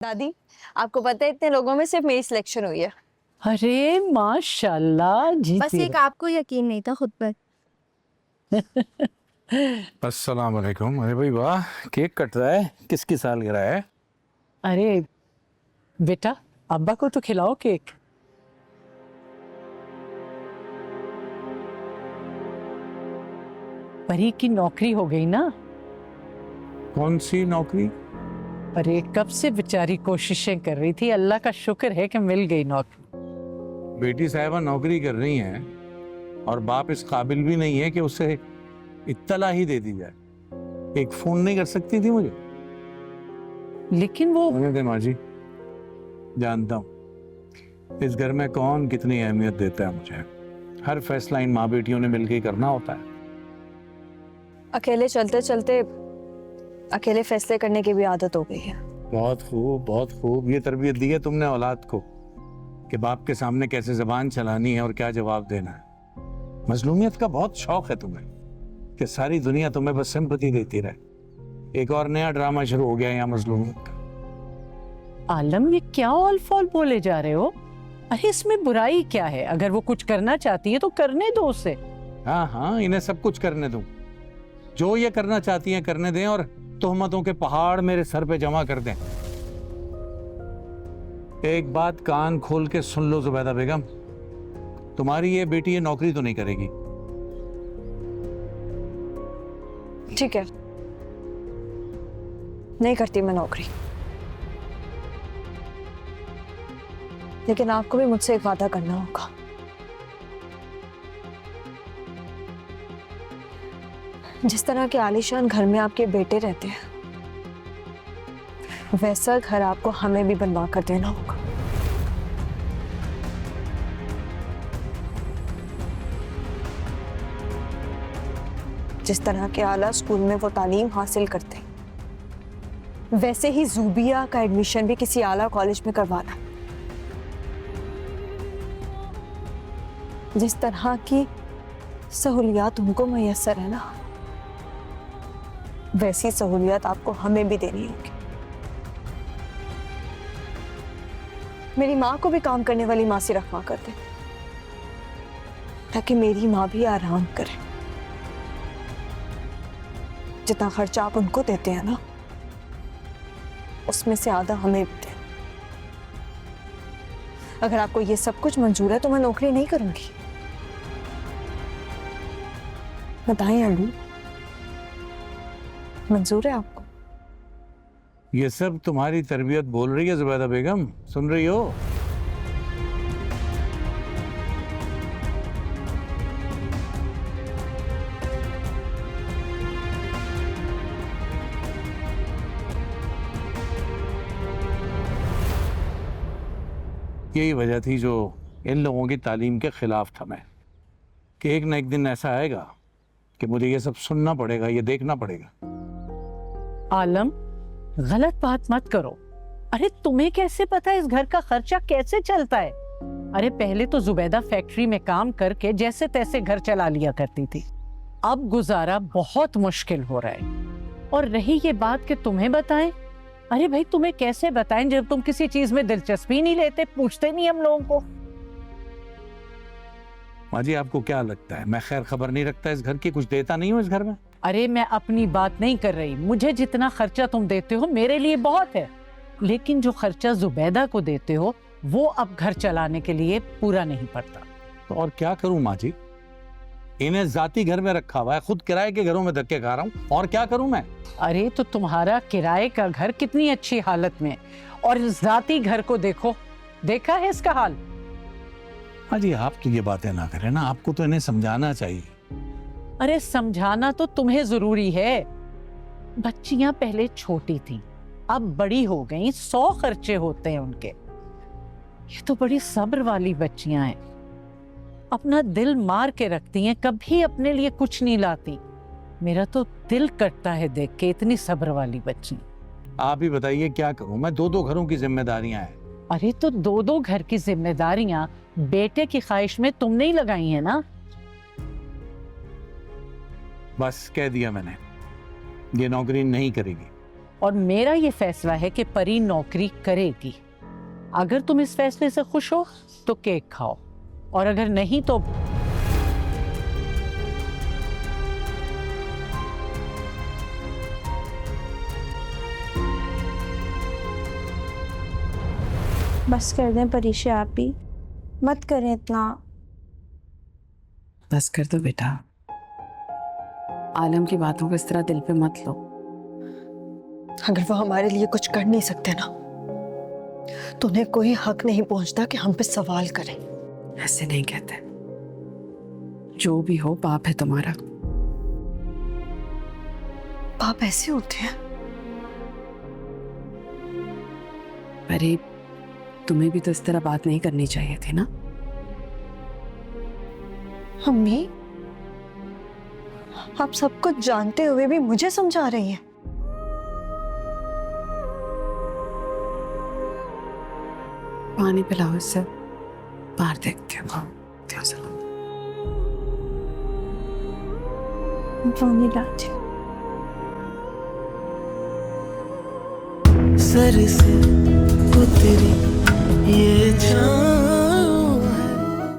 दादी, आपको पता है इतने लोगों में सिर्फ मेरी सिलेक्शन हुई है। अरे माशाल्लाह जी। बस एक आपको यकीन नहीं था खुद पर। अस्सलाम वालेकुम। अरे भाई वाह, केक कट रहा है, किसकी सालगिरह है? अरे बेटा, अब्बा को तो खिलाओ केक। परी की नौकरी हो गई ना। कौन सी नौकरी? अरे कब से बेचारी कोशिशें कर रही थी, अल्लाह का शुक्र है कि मिल गई नौकरी। बेटी साहिबा नौकरी कर रही हैं और बाप इस काबिल भी नहीं है कि उसे इत्तला ही दे दी जाए। एक फोन नहीं कर सकती थी मुझे? लेकिन वो होने दे माँ जी, जानता हूँ इस घर में कौन कितनी अहमियत देता है मुझे। हर फैसला इन माँ बेटियों ने मिलकर ही करना होता है। अकेले चलते चलते अकेले फैसले करने की भी आदत हो गई है। बहुत खूब, बहुत खूब। ये तरबियत दी है तुमने औलाद को कि बाप के सामने कैसे जबान चलानी है और क्या जवाब देना है। मजलूमियत का बहुत शौक है तुम्हें कि सारी दुनिया तुम्हें बस सिंपैथी देती रहे। एक और नया ड्रामा शुरू हो गया यहाँ मजलूमियत का। आलम, ये क्या ऑल फॉल बोले जा रहे हो? अरे इसमें बुराई क्या है? अगर वो कुछ करना चाहती है तो करने दो उसे। हाँ हाँ, इन्हें सब कुछ करने दूं, जो ये करना चाहती हैं करने दें और तोहमतों के पहाड़ मेरे सर पे जमा कर दें। एक बात कान खोल के सुन लो जुबैदा बेगम, तुम्हारी ये बेटी ये नौकरी तो नहीं करेगी। ठीक है, नहीं करती मैं नौकरी, लेकिन आपको भी मुझसे एक वादा करना होगा। जिस तरह के आलीशान घर में आपके बेटे रहते हैं, वैसा घर आपको हमें भी बनवा कर देना होगा। जिस तरह के आला स्कूल में वो तालीम हासिल करते हैं, वैसे ही जूबिया का एडमिशन भी किसी आला कॉलेज में करवाना। जिस तरह की सहूलियात उनको मैसर है ना, वैसी सहूलियत आपको हमें भी देनी होगी। मेरी माँ को भी काम करने वाली माँ से रखवा कर दे, ताकि मेरी माँ भी आराम करे। जितना खर्चा आप उनको देते हैं ना, उसमें से आधा हमें भी दे। अगर आपको ये सब कुछ मंजूर है तो मैं नौकरी नहीं करूंगी। बताएं अल्लू, मंजूर है आपको? ये सब तुम्हारी तरबियत बोल रही है जुबैदा बेगम, सुन रही हो? यही वजह थी जो इन लोगों की तालीम के खिलाफ था मैं, कि एक न एक दिन ऐसा आएगा कि मुझे ये सब सुनना पड़ेगा, ये देखना पड़ेगा। आलम, गलत बात मत करो। अरे तुम्हें कैसे पता इस घर का खर्चा कैसे चलता है? अरे पहले तो जुबैदा फैक्ट्री में काम करके जैसे तैसे घर चला लिया करती थी, अब गुजारा बहुत मुश्किल हो रहा है। और रही ये बात कि तुम्हें बताएं, अरे भाई तुम्हें कैसे बताएं जब तुम किसी चीज में दिलचस्पी नहीं लेते, पूछते नहीं हम लोगों को। माँ जी, आपको क्या लगता है मैं खैर खबर नहीं रखता इस घर की? कुछ देता नहीं हूँ इस घर में? अरे मैं अपनी बात नहीं कर रही, मुझे जितना खर्चा तुम देते हो मेरे लिए बहुत है, लेकिन जो खर्चा जुबैदा को देते हो वो अब घर चलाने के लिए पूरा नहीं पड़ता। तो और क्या करूं माँ जी? इन्हें जाती घर में रखा हुआ है, खुद किराए के घरों में धक्के खा रहा हूँ, और क्या करूं मैं? अरे तो तुम्हारा किराए का घर कितनी अच्छी हालत में, और जाती घर को देखो, देखा है इसका हाल? हाँ जी, आप तो ये बातें ना करें ना, आपको तो इन्हें समझाना चाहिए। अरे समझाना तो तुम्हें जरूरी है। बच्चियां पहले छोटी थी, अब बड़ी हो गई, 100 खर्चे होते हैं उनके। ये तो बड़ी सब्र वाली बच्चियां हैं, अपना दिल मार के रखती हैं, कभी अपने लिए कुछ नहीं लाती। मेरा तो दिल कटता है देख के इतनी सब्र वाली बच्ची। आप ही बताइए क्या करूं मैं? 2-2 घरों की जिम्मेदारियां हैं। अरे तो 2-2 घर की जिम्मेदारियां बेटे की ख्वाहिश में तुमने ही लगाई है ना। बस कह दिया मैंने, ये नौकरी नहीं करेगी। और मेरा ये फैसला है कि परी नौकरी करेगी। अगर तुम इस फैसले से खुश हो तो केक खाओ, और अगर नहीं तो बस कर दें परीक्षा, आप भी मत करें इतना। बस कर दो बेटा, आलम की बातों को इस तरह दिल पे मत लो। अगर वो हमारे लिए कुछ कर नहीं सकते ना, तो उन्हें कोई हक नहीं पहुंचता कि हम पे सवाल करें। ऐसे नहीं कहते, जो भी हो बाप है तुम्हारा। बाप ऐसे होते हैं? अरे तुम्हें भी तो इस तरह बात नहीं करनी चाहिए थी ना। अम्मी, आप सब कुछ जानते हुए भी मुझे समझा रही हैं। पानी पिलाओ इससे, बाहर देखते हो। पानी लाती हूँ। सर से उतरी ये जान